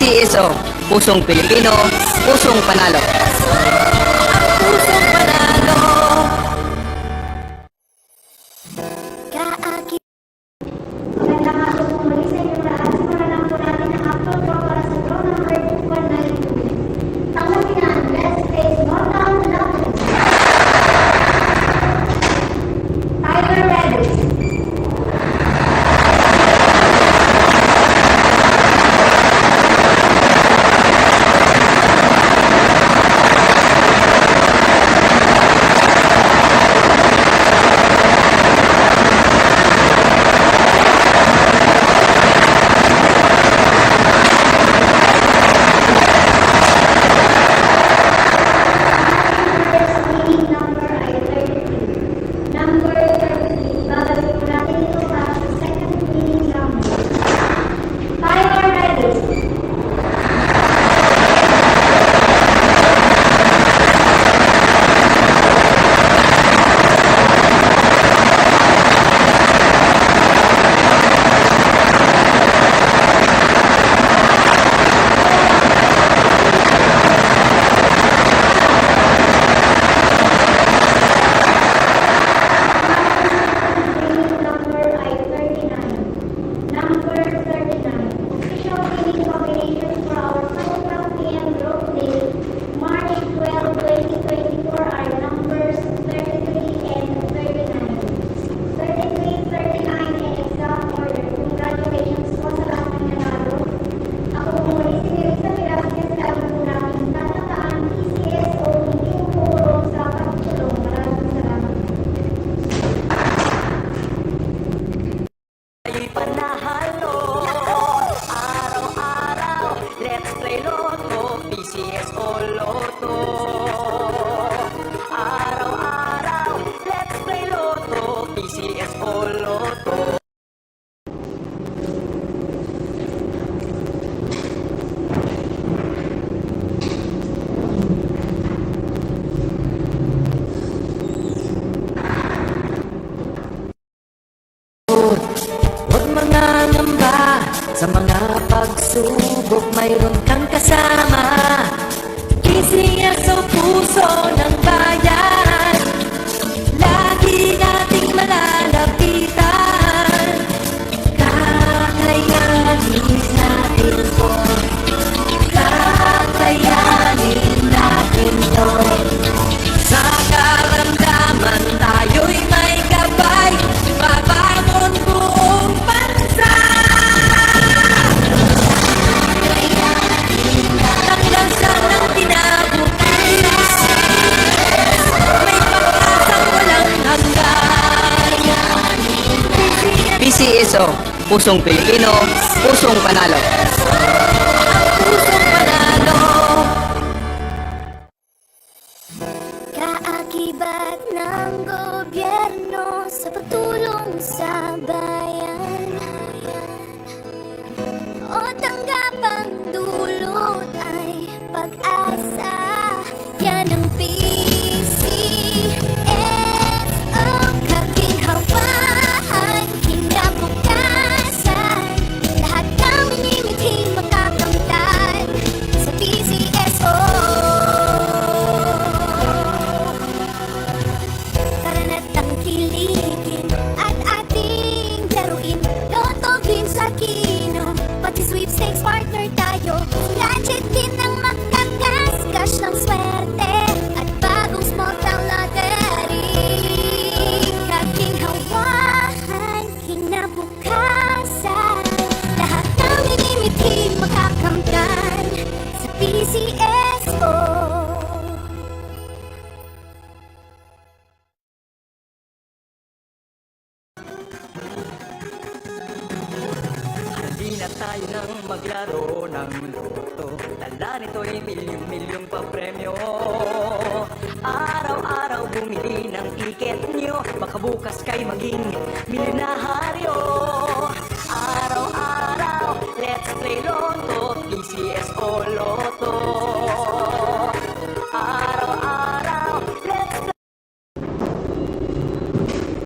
PCSO, Pusong Pilipino, Pusong Panalo. Pusong Panalo. Magandang araw po muli sa inyo lahat. Simulan lang po natin ang upload ko para sa draw number 2192. Ang lakihan, let's face Motown Love. Tyler Reddish. Number ay 33. Number 33. Babalik po natin ito para sa second winning number. Tyler Reddish. Number ay 39. Number 39. Official winning combination for our total PM group day, March 12, 2024 are numbers 33 and 39. 33, 39 in exact order. Congratulations po sa lahat ng nanalo. Ako po muli si Mirisa Velasquez, alam po namin tatataan PCSO hindi umurong sa pagtulong. Maraming salamat. Ay panahalo, araw-araw, let's play Lotto, PCSO Lotto. Araw-araw, let's play Lotto, PCSO Lotto. Huwag mangangamba sa mga pagsubok, mayroon kang kasama. PCSO puso ng bayan, lagi nating malalapitan. Kakayanin natin to, kakayanin natin to. Sa karamdaman tayo'y may gabay, babangon buong bansa. Tanglasan ng tinabutis, may pag-asang walang hanggan. PCSO, Pusong Pilipino, Pusong Panalo. Pusong Panalo. Kaakibat ng gobyerno sa pagtulong sa bayan, o tanggapang dulot ay pag-asa. Yan ang PCSO, kaginhawahan, kinabukasan. Lahat ng minimiting makakamtan sa PCSO. Tara na't tangkilikin at ating laruin Lotto, Greens at Kino, pati sweepstakes partner tayo. Gadget din ang makagasgas ng swerte at bagong small town lottery. Kaginhawahan, kinabukasan, lahat ng minimiting makakamtan sa PCSO. Hindi na tayo nang maglaro ng loto, dala nito'y milyong-milyong papremyo. Araw-araw bumili ng tiket nyo, baka bukas kay maging milyonar.